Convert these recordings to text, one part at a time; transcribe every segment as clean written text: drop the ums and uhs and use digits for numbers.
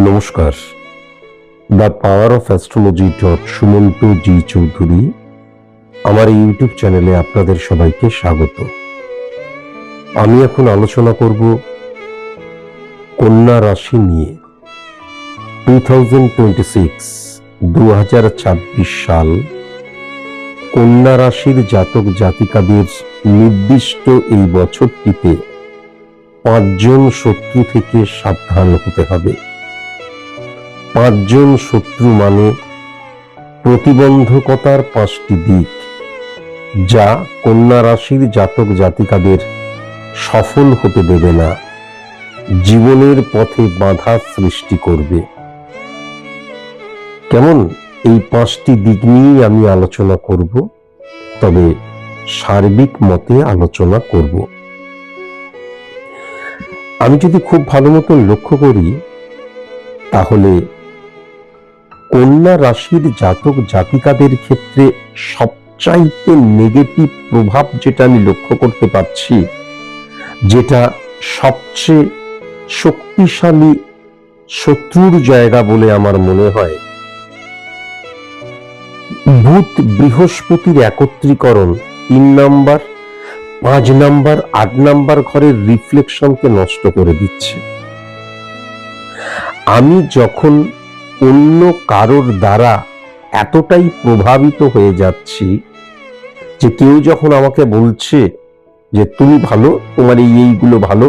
নমস্কার। The power of astrology Sumanta ji Chowdhury আমার এই ইউটিউব চ্যানেলে আপনাদের সবাইকে স্বাগত। আমি এখন আলোচনা করব কন্যা রাশি নিয়ে। 2026 সাল কন্যা রাশির জাতক জাতিকাদের নির্দিষ্ট এই বছরটিতে 5 জন শত্রু থেকে সাবধান হতে হবে। 5 জন শত্রু মানে প্রতিবন্ধকতার 5টি দিক, যা কন্যা রাশির জাতক জাতিকাদের সফল হতে দেবে না, জীবনের পথে বাধা সৃষ্টি করবে। কেমন এই 5টি দিক নিয়েই আমি আলোচনা করব, তবে সার্বিক মতে আলোচনা করব। আমি যদি খুব ভালো মতো লক্ষ্য করি, তাহলে কন্যা রাশির জাতক জাতিকাদের ক্ষেত্রে সবচাইতে নেগেটিভ প্রভাব যেটা আমি লক্ষ্য করতে পারছি, যেটা সবচেয়ে শক্তিশালী শত্রুর জায়গা বলে আমার মনে হয়, বুধ বৃহস্পতির একত্রীকরণ 3 নাম্বার, 5 নাম্বার, 8 নাম্বার ঘরের রিফ্লেকশনকে নষ্ট করে দিচ্ছে। আমি যখন অন্য কারোর দ্বারা এতটাই প্রভাবিত হয়ে যাচ্ছি যে কেউ যখন আমাকে বলছে যে তুমি ভালো, তোমার এইগুলো ভালো,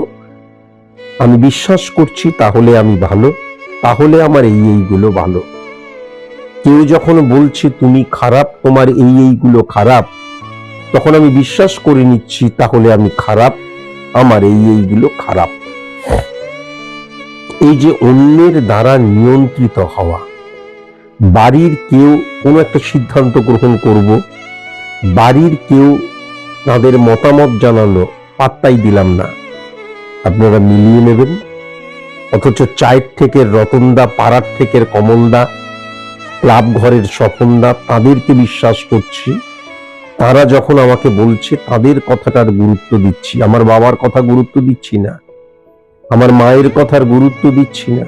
আমি বিশ্বাস করছি তাহলে আমি ভালো, তাহলে আমার এইগুলো ভালো। কেউ যখন বলছে তুমি খারাপ, তোমার এইগুলো খারাপ, তখন আমি বিশ্বাস করে নিচ্ছি তাহলে আমি খারাপ, আমার এইগুলো খারাপ। এই যে অন্যের দ্বারা নিয়ন্ত্রিত হওয়া, বাড়ির কেউ কোনো একটা সিদ্ধান্ত গ্রহণ করব, বাড়ির কেউ তাদের মতামত জানালো, পাত্তাই দিলাম না, আপনারা মিলিয়ে নেবেন। অথচ চায়ের থেকে রতনদা, পাড়ার থেকে কমলদা, ক্লাব ঘরের স্বপনদা, তাদেরকে বিশ্বাস করছি। তারা যখন আমাকে বলছে তাদের কথাটার গুরুত্ব দিচ্ছি, আমার বাবার কথা গুরুত্ব দিচ্ছি না, আমার মায়ের কথার গুরুত্ব দিচ্ছি না,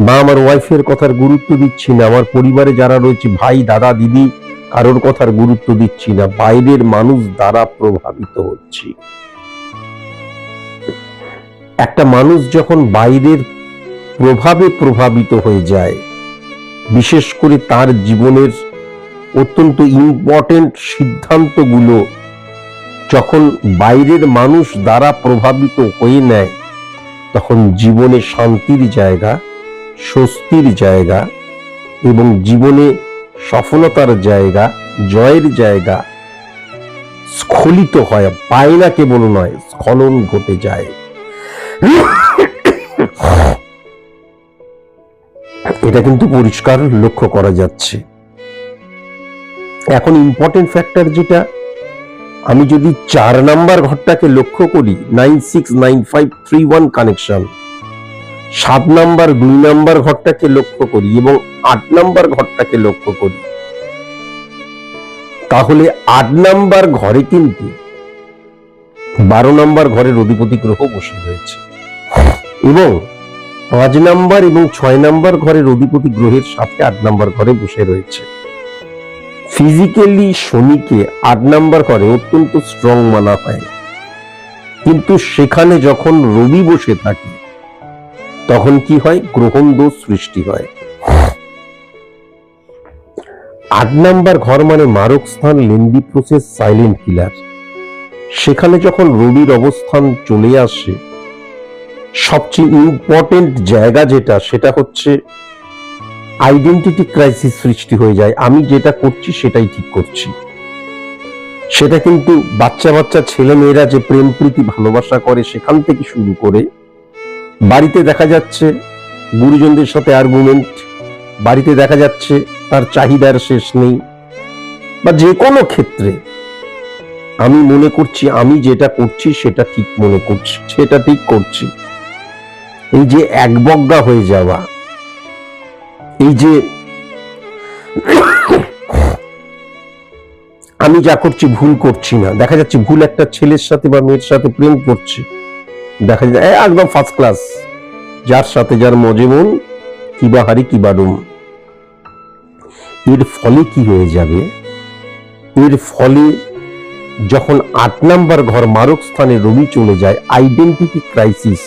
বা আমার ওয়াইফের কথার গুরুত্ব দিচ্ছি না, আমার পরিবারে যারা রয়েছে ভাই, দাদা, দিদি, কারোর কথার গুরুত্ব দিচ্ছি না, বাইরের মানুষ দ্বারা প্রভাবিত হচ্ছি। একটা মানুষ যখন বাইরের প্রভাবে প্রভাবিত হয়ে যায়, বিশেষ করে তার জীবনের অত্যন্ত ইম্পর্টেন্ট সিদ্ধান্তগুলো যখন বাইরের মানুষ দ্বারা প্রভাবিত হয়ে নেয়, তখন জীবনে শান্তির জায়গা, স্বস্তির জায়গা এবং জীবনে সফলতার জায়গা, জয়ের জায়গা স্খলিত হয়, পায় না কেবল নয়, স্খলন ঘটে যায়। এটা কিন্তু পরিষ্কার লক্ষ্য করা যাচ্ছে। এখন ইম্পর্টেন্ট ফ্যাক্টর যেটা, আমি যদি 4 নাম্বার ঘরটাকে লক্ষ্য করি, 969531 কানেকশন, 7 নাম্বার 2 নাম্বার ঘরটাকে লক্ষ্য করি এবং 8 নাম্বার ঘরটাকে লক্ষ্য করি, তাহলে 8 নাম্বার ঘরে কিন্তু 12 নাম্বার ঘরের অধিপতি গ্রহ বসে রয়েছে এবং 5 নাম্বার এবং 6 নাম্বার ঘরের অধিপতি গ্রহের সাথে 8 নাম্বার ঘরে বসে রয়েছে। ফিজিক্যালি শনিকে 8 নাম্বার ঘরে অত্যন্ত স্ট্রং মানা হয়, কিন্তু সেখানে যখন রবি বসে থাকে তখন কি হয়, গ্রহণ দোষ সৃষ্টি হয়। 8 নাম্বার ঘর মানে মারক স্থান, লেন্দি প্রসেস, সাইলেন্ট কিলার। সেখানে যখন রবির অবস্থান চলে আসে, সবচেয়ে ইম্পর্টেন্ট জায়গা যেটা, সেটা হচ্ছে আইডেন্টিটি ক্রাইসিস সৃষ্টি হয়ে যায়। আমি যেটা করছি সেটাই ঠিক করছি। সেটা কিন্তু বাচ্চা বাচ্চা ছেলে মেয়েরা যে প্রেম প্রীতি ভালোবাসা করে সেখান থেকে শুরু করে বাড়িতে দেখা যাচ্ছে গুরুজনদের সাথে আর্গুমেন্ট, বাড়িতে দেখা যাচ্ছে তার চাহিদার শেষ নেই, বা যে কোনো ক্ষেত্রে আমি মনে করছি আমি যেটা করছি সেটা ঠিক মনে করছি, সেটা ঠিক করছি। এই যে একবজ্ঞা হয়ে যাওয়া, এই যে আমি যা করছি ভুল করছি না, দেখা যাচ্ছে ভুল একটা ছেলের সাথে বা মেয়ের সাথে প্রেম করছে, দেখা যায় একদম ফার্স্ট ক্লাস, যার সাথে যার মজে মন, কিবা হারি কিবা ডুম। এর ফলে কি হয়ে যাবে? এর ফলে যখন 8 নাম্বার ঘর মারক স্থানে রবি চলে যায়, আইডেন্টিটি ক্রাইসিস,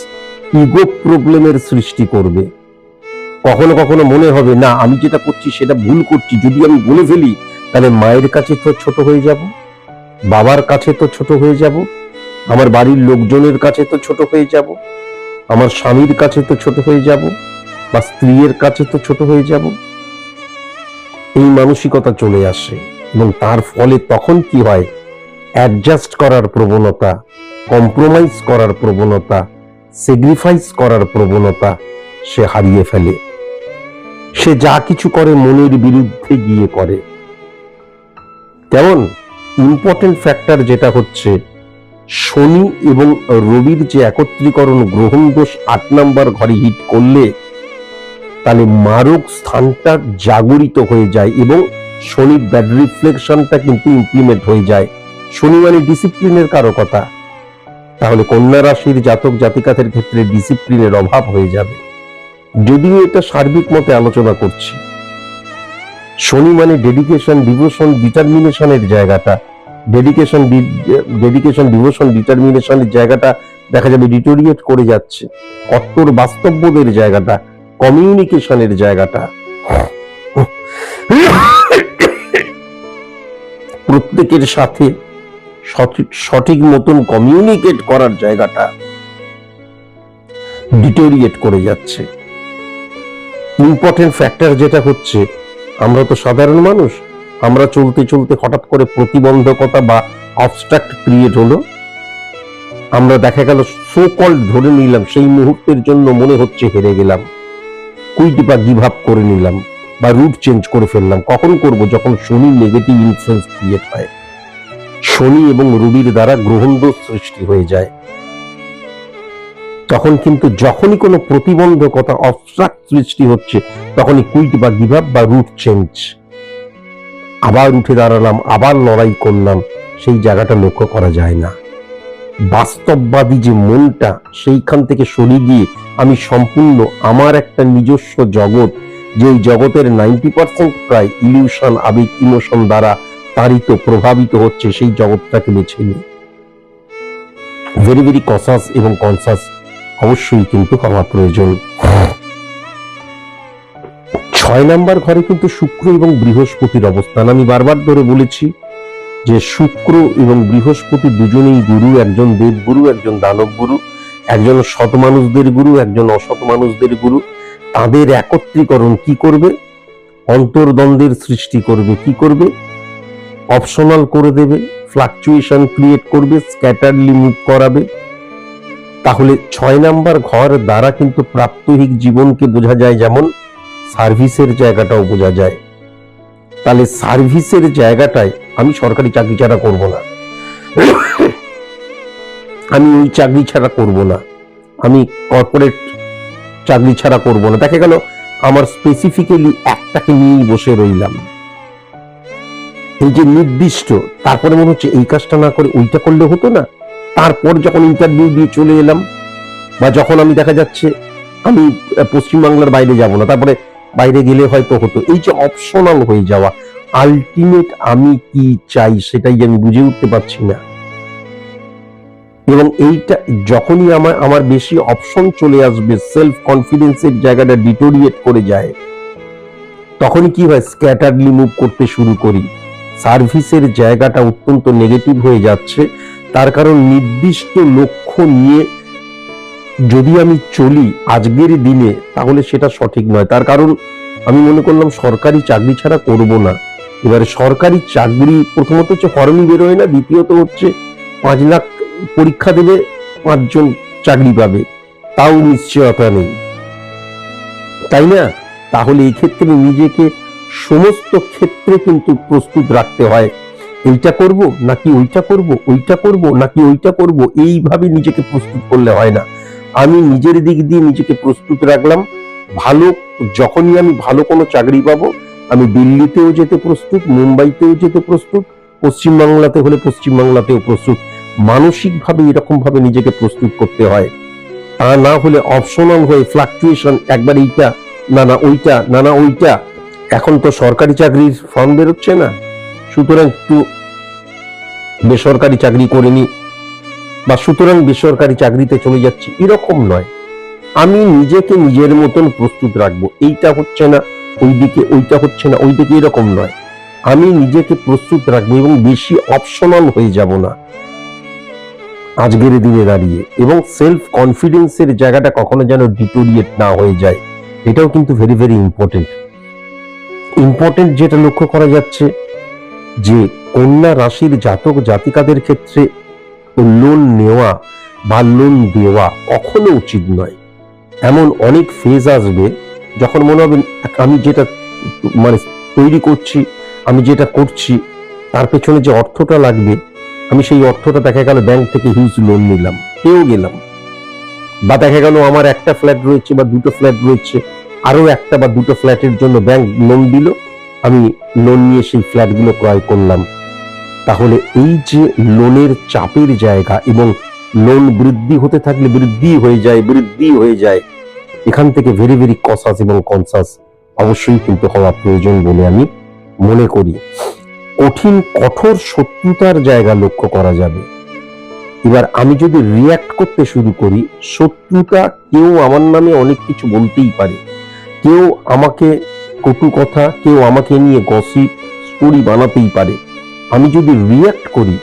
ইগো প্রবলেমের সৃষ্টি করবে। কখনো কখনো মনে হবে না আমি যেটা করছি সেটা ভুল করছি, যদি আমি বলে ফেলি তাহলে মায়ের কাছে তো ছোট হয়ে যাব, বাবার কাছে তো ছোট হয়ে যাব, আমার বাড়ির লোকজনের কাছে তো ছোট হয়ে যাব, আমার স্বামীর কাছে তো ছোট হয়ে যাব, বা স্ত্রীর কাছে তো ছোট হয়ে যাব। এই মানসিকতা চলে আসে এবং তার ফলে তখন কি হয়? অ্যাডজাস্ট করার প্রবণতা, কম্প্রোমাইজ করার প্রবণতা, স্যাক্রিফাইস করার প্রবণতা সে হারিয়ে ফেলে। সে যা কিছু করে মনের বিরুদ্ধে গিয়ে করে। কেমন ইম্পর্টেন্ট ফ্যাক্টর যেটা হচ্ছে শনি এবং রবির যে একত্রীকরণ, গ্রহণ দোষ 8 নাম্বার ঘরে হিট করলে তাহলে মারক স্থানটা জাগরিত হয়ে যায় এবং শনির ব্যাড রিফ্লেকশনটা কিন্তু ইমপ্লিমেন্ট হয়ে যায়। শনি মানে ডিসিপ্লিনের কারকতা, তাহলে কন্যা রাশির জাতক জাতিকাদের ক্ষেত্রে ডিসিপ্লিনের অভাব হয়ে যাবে। যদিও এটা সার্বিক মতে আলোচনা করছি, শনি মানে ডেডিকেশন, ডিভোশন, ডিটারমিনেশনের জায়গাটা, ডেডিকেশন ডিভোশন, ডিটারমিনেশনের জায়গাটা দেখা যাবে ডিটোরিয়েট করে যাচ্ছে। কট্টর বাস্তববোধের জায়গাটা, কমিউনিকেশনের জায়গাটা, প্রত্যেকের সাথে সঠিক মতন কমিউনিকেট করার জায়গাটা ডিটোরিয়েট করে যাচ্ছে। ইম্পর্টেন্ট ফ্যাক্টর যেটা হচ্ছে, আমরা তো সাধারণ মানুষ, আমরা চলতে চলতে হঠাৎ করে প্রতিবন্ধকতা বা অবস্ট্রাক্ট ক্রিয়েট হলো, আমরা দেখা গেল সো কল্ড ধরে নিলাম, সেই মুহূর্তের জন্য মনে হচ্ছে হেরে গেলাম, কুইট বা গিভ আপ করে নিলাম বা রুট চেঞ্জ করে ফেললাম। কখন করব? যখন শনি নেগেটিভ ইনফ্লুয়েন্স ক্রিয়েট হয়, শনি এবং রবির দ্বারা গ্রহণ দোষ সৃষ্টি হয়ে যায়। তখন কিন্তু যখনই কোনো প্রতিবন্ধকতা, অবস্ট্রাক্ট সৃষ্টি হচ্ছে, তখনই কুইট বা গিভ আপ বা রুট চেঞ্জ, আবার উঠে দাঁড়ালাম, আবার লড়াই করলাম, সেই জায়গাটা লক্ষ্য করা যায় না। বাস্তববাদী যে মনটা, সেইখান থেকে সরে গিয়ে আমি সম্পূর্ণ আমার একটা নিজস্ব জগৎ, যে জগতের 90% প্রায় ইলিউশন, আবেগ, ইমোশন দ্বারা তাড়িত, প্রভাবিত হচ্ছে, সেই জগৎটাকে বেছে নিই। ভেরি ভেরি কনসাস এবং কনসাস অবশ্যই কিন্তু হওয়া প্রয়োজন। 6 নাম্বার ঘরে কিন্তু শুক্র এবং বৃহস্পতির অবস্থান। আমি বারবার ধরে বলেছি যে শুক্র এবং বৃহস্পতি দুজনেই গুরু, একজন দেবগুরু, একজন দানব গুরু, একজন সৎ মানুষদের গুরু, একজন অসৎ মানুষদের গুরু। তাদের একত্রীকরণ কি করবে? অন্তর্দ্বন্দ্বের সৃষ্টি করবে। কি করবে? অপশনাল করে দেবে, ফ্লাকচুয়েশন ক্রিয়েট করবে, স্ক্যাটারলি মুভ করাবে। তাহলে 6 নাম্বার ঘর দ্বারা কিন্তু প্রাত্যহিক জীবনকে বোঝা যায়, যেমন সার্ভিসের জায়গাটাও বোঝা যায়। তাহলে সার্ভিসের জায়গাটায় আমি সরকারি চাকরি ছাড়া করব না, আমি ওই চাকরি ছাড়া করব না, আমি কর্পোরেট চাকরি ছাড়া করব না। দেখা গেল আমার স্পেসিফিক্যালি একটাকে নিয়েই বসে রইলাম, এই যে নির্দিষ্ট, তারপরে মনে হচ্ছে এই কাজটা না করে ওইটা করলে হতো না। তারপর যখন ইন্টারভিউ দিয়ে চলে এলাম, বা যখন আমি দেখা যাচ্ছে আমি পশ্চিমবাংলার বাইরে যাব না, তারপরে বাইরে গেলে হয়তো হতো। এই যে অপশনাল হয়ে যাওয়া, আলটিমেট আমি কি চাই সেটাই আমি বুঝে উঠতে পারছি না। এবং এইটা যখনই আমার বেশি অপশন চলে আসবে, সেলফ কনফিডেন্সের জায়গাটা ডিটোরিয়েট করে যায়, তখনই কি হয়, স্ক্যাটারলি মুভ করতে শুরু করি। সার্ভিসের জায়গাটা অত্যন্ত নেগেটিভ হয়ে যাচ্ছে। তার কারণ নির্দিষ্ট লক্ষ্য নিয়ে যদি আমি চলি আজকের দিনে, তাহলে সেটা সঠিক নয়। তার কারণ আমি মনে করলাম সরকারি চাকরি ছাড়া করব না। এবারে সরকারি চাকরি প্রথমত হচ্ছে ফর্মই বেরোয় না, দ্বিতীয়ত হচ্ছে 5 লাখ পরীক্ষা দেবে, 5 জন চাকরি পাবে, তাও নিশ্চয়তা নেই, তাই না? তাহলে এই ক্ষেত্রে নিজেকে সমস্ত ক্ষেত্রে কিন্তু প্রস্তুত রাখতে হয়। এইটা করব নাকি ওইটা করব, ওইটা করব নাকি ওইটা করব, এইভাবে নিজেকে প্রস্তুত করলে হয় না। আমি নিজের দিক দিয়ে নিজেকে প্রস্তুত রাখলাম। ভালো, যখনই আমি ভালো কোনো চাকরি পাবো, আমি দিল্লিতেও যেতে প্রস্তুত, মুম্বাইতেও যেতে প্রস্তুত, পশ্চিমবাংলাতে হলে পশ্চিমবাংলাতেও প্রস্তুত। মানসিকভাবে এরকম ভাবে নিজেকে প্রস্তুত করতে হয়। তা না হলে অপশনাল হয়ে ফ্লাকচুয়েশন, একবার এইটা না না ওইটা, না না ওইটা। এখন তো সরকারি চাকরির ফর্ম বেরোচ্ছে না, সুতরাং একটু বেসরকারি চাকরি করে নি, বা সুতরাং বেসরকারি চাকরিতে চলে যাচ্ছি, এরকম নয়। আমি নিজেকে নিজের মতন প্রস্তুত রাখবো। এইটা হচ্ছে না ওইদিকে, ওইটা হচ্ছে না ওইদিকে, এরকম নয়। আমি নিজেকে প্রস্তুত রাখবো এবং বেশি অপশনাল হয়ে যাব না আজকের দিনে দাঁড়িয়ে। এবং সেলফ কনফিডেন্সের জায়গাটা কখনো যেন ডিটোরিয়েট না হয়ে যায়, এটাও কিন্তু ভেরি ভেরি ইম্পর্টেন্ট। যেটা লক্ষ্য করা যাচ্ছে যে কন্যা রাশির জাতক জাতিকাদের ক্ষেত্রে লোন নেওয়া বা লোন দেওয়া কখনো উচিত নয়। এমন অনেক ফেজ আসবে যখন মনে হবে আমি যেটা মানে তৈরি করছি, আমি যেটা করছি, তার পেছনে যে অর্থটা লাগবে, আমি সেই অর্থটা দেখা গেল ব্যাংক থেকে হিউজ লোন নিলাম, পেয়েও গেলাম। বা দেখা গেল আমার একটা ফ্ল্যাট রয়েছে বা দুটো ফ্ল্যাট রয়েছে, আরো একটা বা দুটো ফ্ল্যাটের জন্য ব্যাংক লোন দিল, আমি লোন নিয়ে সেই ফ্ল্যাটগুলো ক্রয় করলাম। তাহলে এই যে লোনের চাপের জায়গা, এবং লোন বৃদ্ধি হতে থাকলে বৃদ্ধি হয়ে যায়, এখান থেকে ভেরি ভেরি কসাস এবং কনসাস অবশ্যই কিন্তু হওয়া প্রয়োজন বলে আমি মনে করি। কঠোর শত্রুতার জায়গা লক্ষ্য করা যাবে। এবার আমি যদি রিয়াক্ট করতে শুরু করি, শত্রুতা, কেউ আমার নামে অনেক কিছু বলতেই পারে, কেউ আমাকে কটু কথা, কেউ আমাকে নিয়ে গসিপ স্টোরি বানাতেই পারে। আমি যদি রিয়াক্ট করি,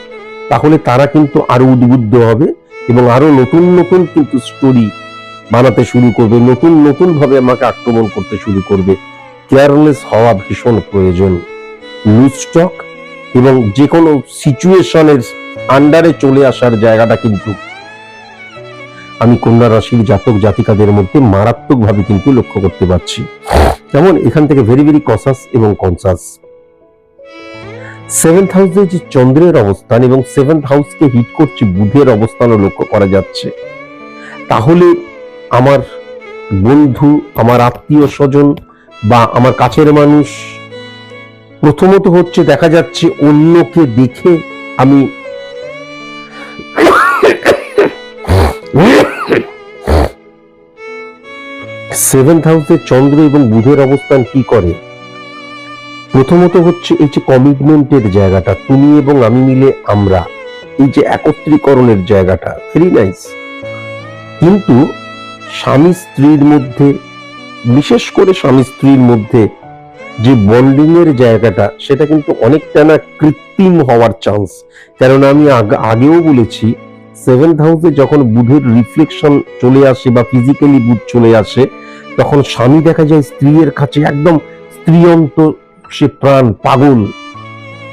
তাহলে তারা কিন্তু আরো উদ্বুদ্ধ হবে এবং আরো নতুন নতুন কিন্তু স্টোরি বানাতে শুরু করবে, নতুন নতুন ভাবে আমাকে আক্রমণ করতে শুরু করবে। কেয়ারলেস হওয়া ভীষণ প্রয়োজন। লুজ টক এবং যে কোনো সিচুয়েশনের আন্ডারে চলে আসার জায়গাটা কিন্তু আমি কন্যা রাশির জাতক জাতিকাদের মধ্যে মারাত্মকভাবে কিন্তু লক্ষ্য করতে পারছি। যেমন এখান থেকে ভেরি ভেরি কসাস এবং কনসাস। 7th হাউসে যে চন্দ্রের অবস্থান এবং 7th হাউসকে হিট করছে বুধের অবস্থানও লক্ষ্য করা যাচ্ছে। তাহলে আমার বন্ধু, আমার আত্মীয় স্বজন বা আমার কাছের মানুষ, প্রথমত হচ্ছে দেখা যাচ্ছে অন্যকে দেখে আমি সেভেন্থ হাউসে চন্দ্র এবং বুধের অবস্থান কি করে? প্রথমত হচ্ছে এই যে কমিটমেন্টের জায়গাটা, তুমি এবং আমি মিলে আমরা, এই যে একত্রীকরণের জায়গাটা, ভেরি নাইস। কিন্তু স্বামী স্ত্রীর মধ্যে, বিশেষ করে স্বামী স্ত্রীর মধ্যে যে বন্ডিং এর জায়গাটা, সেটা কিন্তু অনেকটা না কৃত্রিম হওয়ার চান্স। কারণ আমি আগেও বলেছি, 7th হাউসে যখন বুধের রিফ্লেকশন চলে আসে বা ফিজিক্যালি বুধ চলে আসে, তখন স্বামী দেখা যায় স্ত্রীর কাছে একদম স্ত্রীয়ন্ত, সে প্রাণ পাগল।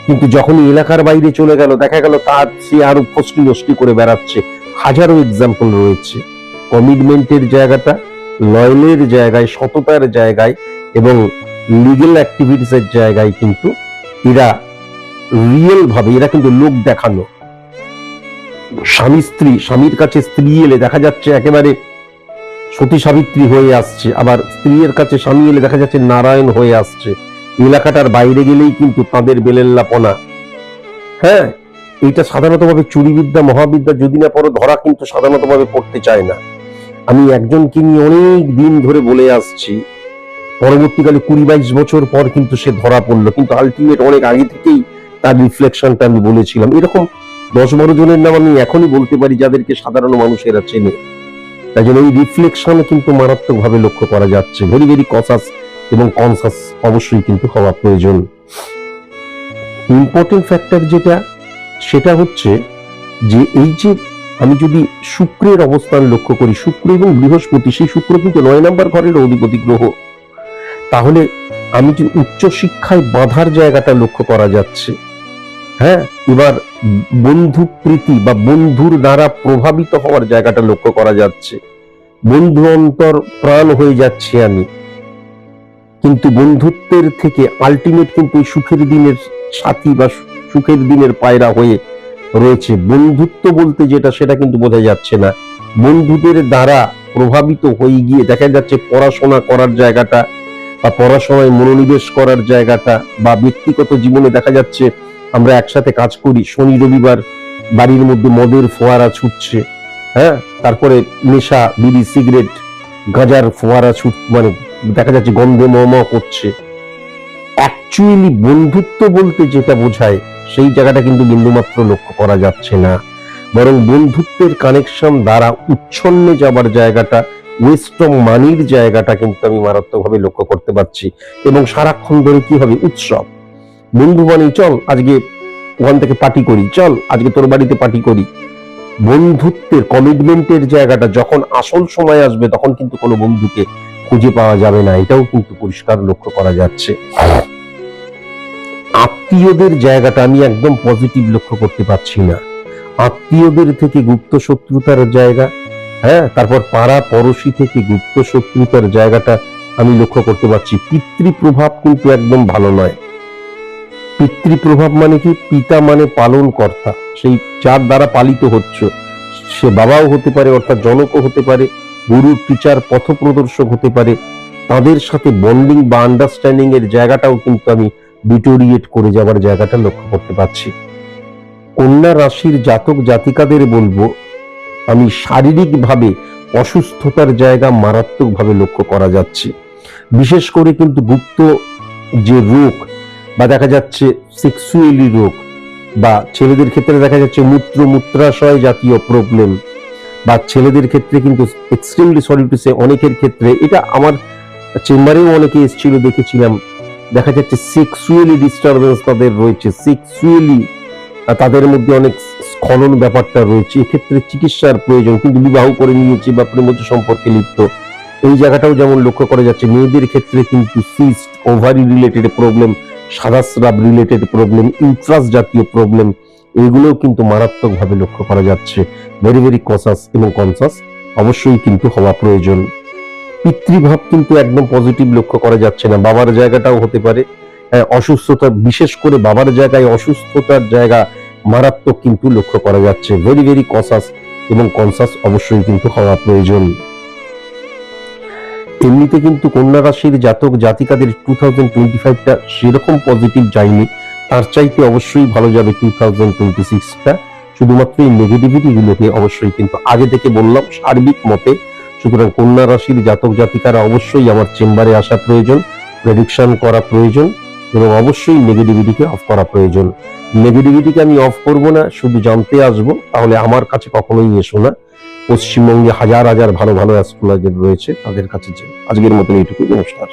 কিন্তু যখনই এলাকার বাইরে চলে গেল, দেখা গেল তার সে আরো ফষ্টি নষ্টি করে বেড়াচ্ছে। হাজারো এক্সাম্পল রয়েছে। কমিটমেন্টের জায়গাটা, লয়ালের জায়গায়, সততার জায়গায় এবং লিগ্যাল অ্যাক্টিভিটিস এর জায়গায় কিন্তু এরা রিয়েল ভাবে, এরা কিন্তু লোক দেখানো। স্বামী স্ত্রী, স্বামীর কাছে স্ত্রী এলে দেখা যাচ্ছে একেবারে সতী সাবিত্রী হয়ে আসছে, আবার স্ত্রীর কাছে স্বামী এলে দেখা যাচ্ছে নারায়ণ হয়ে আসছে। এলাকাটার বাইরে গেলেই কিন্তু তাদের বেলেল্লাপনা। হ্যাঁ, এইটা সাধারণত ভাবে চুরিবিদ্যা, মহাবিদ্যা যদি না পড়ো, ধরা কিন্তু সাধারণত ভাবে পড়তে চায় না। আমি একজনকে নিয়ে অনেক দিন ধরে বলে আসছি, পরবর্তীকালে 20-22 বছর পর কিন্তু সে ধরা পড়লো, কিন্তু আলটিমেট অনেক আগে থেকেই তার রিফ্লেকশনটা আমি বলেছিলাম। এরকম 10-12 জনের নাম আমি এখনই বলতে পারি, যাদেরকে সাধারণ মানুষেরা চেনে। তাই জন্য এই রিফ্লেকশন কিন্তু মারাত্মক ভাবে লক্ষ্য করা যাচ্ছে। ভেরি ভেরি কসাস এবং কনসাস অবশ্যই কিন্তু হওয়া প্রয়োজন। ইম্পর্টেন্ট ফ্যাক্টর যেটা, সেটা হচ্ছে যে এই যে আমি যদি শুক্রের অবস্থান লক্ষ্য করি, শুক্র এবং বৃহস্পতি, সেই শুক্র কিন্তু 9 নম্বর ঘরের অধিপতি গ্রহ, তাহলে আমি যে উচ্চ শিক্ষায় বাধার জায়গাটা লক্ষ্য করা যাচ্ছে। হ্যাঁ, এবার বন্ধু প্রীতি বা বন্ধুর দ্বারা প্রভাবিত হওয়ার জায়গাটা লক্ষ্য করা যাচ্ছে। বন্ধু অন্তর প্রাণ হয়ে যাচ্ছে আমি, কিন্তু বন্ধুত্বের থেকে আলটিমেট কিন্তু এই সুখের দিনের সাথী বা সুখের দিনের পায়রা হয়ে রয়েছে। বন্ধুত্ব বলতে যেটা, সেটা কিন্তু বোঝা যাচ্ছে না। বন্ধুদের দ্বারা প্রভাবিত হয়ে গিয়ে দেখা যাচ্ছে পড়াশোনা করার জায়গাটা বা পড়াশোনায় মনোনিবেশ করার জায়গাটা, বা ব্যক্তিগত জীবনে দেখা যাচ্ছে আমরা একসাথে কাজ করি, শনি রবিবার বাড়ির মধ্যে মদের ফোয়ারা ছুটছে। হ্যাঁ, তারপরে নেশা, বিড়ি, সিগারেট, গাঁজার ফোয়ারা মানে দেখা যাচ্ছে গন্ধে ম করছে। অ্যাকচুয়ালি বন্ধুত্ব বলতে যেটা বোঝায়, সেই জায়গাটা কিন্তু বিন্দুমাত্র লক্ষ্য করা যাচ্ছে না। বরং বন্ধুত্বের কানেকশন দ্বারা উচ্ছন্নে যাবার জায়গাটা, ওয়েস্ট অফ মানির জায়গাটা কিন্তু আমি মারাত্মকভাবে লক্ষ্য করতে পারছি। এবং সারাক্ষণ ধরে কি হবে, উৎসব। বন্ধু মানে চল আজকে ওখান থেকে পার্টি করি, চল আজকে তোর বাড়িতে পার্টি করি। বন্ধুত্বের কমিটমেন্টের জায়গাটা যখন আসল সময় আসবে, তখন কিন্তু কোনো বন্ধুকে খুঁজে পাওয়া যাবে না, এটাও কিন্তু পরিষ্কার লক্ষ্য করা যাচ্ছে। আত্মীয়দের জায়গাটা আমি একদম পজিটিভ লক্ষ্য করতে পারছি না। আত্মীয়দের থেকে গুপ্ত শত্রুতার জায়গা, হ্যাঁ, তারপর পাড়া পড়শি থেকে গুপ্ত শত্রুতার জায়গাটা আমি লক্ষ্য করতে পারছি। পিতৃপ্রভাব কিন্তু একদম ভালো নয়। পিতৃপ্রভাব মানে কি, পিতা মানে পালন কর্তা, সেই যার দ্বারা পালিত হচ্ছে, সে বাবাও হতে পারে, অর্থাৎ জনকও হতে পারে, গুরু, টিচার, পথপ্রদর্শক হতে পারে। তাদের সাথে বন্ডিং বা আন্ডারস্ট্যান্ডিং এর জায়গাটাও কিন্তু আমি ডিটোরিয়েট করে যাবার জায়গাটা লক্ষ্য করতে পারছি। কন্যা রাশির জাতক জাতিকাদের বলবো, আমি শারীরিকভাবে অসুস্থতার জায়গা মারাত্মকভাবে লক্ষ্য করা যাচ্ছে। বিশেষ করে কিন্তু গুপ্ত যে রোগ, বা দেখা যাচ্ছে সেক্সুয়ালি রোগ, বা ছেলেদের ক্ষেত্রে দেখা যাচ্ছে মূত্রাশয় জাতীয় প্রবলেম, বা ছেলেদের ক্ষেত্রে কিন্তু এক্সট্রিমলি সরি টু সে, অনেকের ক্ষেত্রে, এটা আমার চেম্বারেও অনেকে এসেছিল, দেখেছিলাম, দেখা যাচ্ছে সেক্সুয়ালি ডিস্টারবেন্স তাদের রয়েছে, সেক্সুয়ালি তাদের মধ্যে অনেক স্খলন ব্যাপারটা রয়েছে। এক্ষেত্রে চিকিৎসার প্রয়োজন, কিন্তু বিবাহ করে নিয়েছে বা প্রেমজ সম্পর্কে লিপ্ত, এই জায়গাটাও যেমন লক্ষ্য করা যাচ্ছে। মেয়েদের ক্ষেত্রে কিন্তু সিস্ট, ওভারি রিলেটেড প্রবলেম, সাদাস্রাব রিলেটেড প্রবলেম, ইউট্রাস জাতীয় প্রবলেম, এগুলোও কিন্তু মারাত্মকভাবে লক্ষ্য করা যাচ্ছে। ভেরি ভেরি কনসাস এবং কনসাস অবশ্যই কিন্তু হওয়া প্রয়োজন। পিতৃভাব কিন্তু একদম পজিটিভ লক্ষ্য করা যাচ্ছে না। বাবার জায়গাটাও হতে পারে অসুস্থতা, বিশেষ করে বাবার জায়গায় অসুস্থতার জায়গা মারাত্মক কিন্তু লক্ষ্য করা যাচ্ছে। ভেরি ভেরি কনসাস এবং কনসাস অবশ্যই কিন্তু হওয়া প্রয়োজন। এমনিতে কিন্তু কন্যা রাশির জাতক জাতিকাদের 2025টা সেরকম পজিটিভ যায়নি, তার চাইতে অবশ্যই ভালো যাবে 2026টা। শুধুমাত্র এই নেগেটিভিটি গুলোকে অবশ্যই কিন্তু আগে থেকে বললাম সার্বিক মতে। সুতরাং কন্যা রাশির জাতক জাতিকারা অবশ্যই আমার চেম্বারে আসা প্রয়োজন, প্রেডিকশন করা প্রয়োজন, এবং অবশ্যই নেগেটিভিটিকে অফ করা প্রয়োজন। নেগেটিভিটিকে আমি অফ করব না, শুধু জানতে আসবো, তাহলে আমার কাছে কখনোই এসো না। পশ্চিমবঙ্গে হাজার হাজার ভালো ভালো অ্যাস্ট্রোলজার রয়েছে, তাদের কাছে যে আজকের মতন এইটুকু। নমস্কার।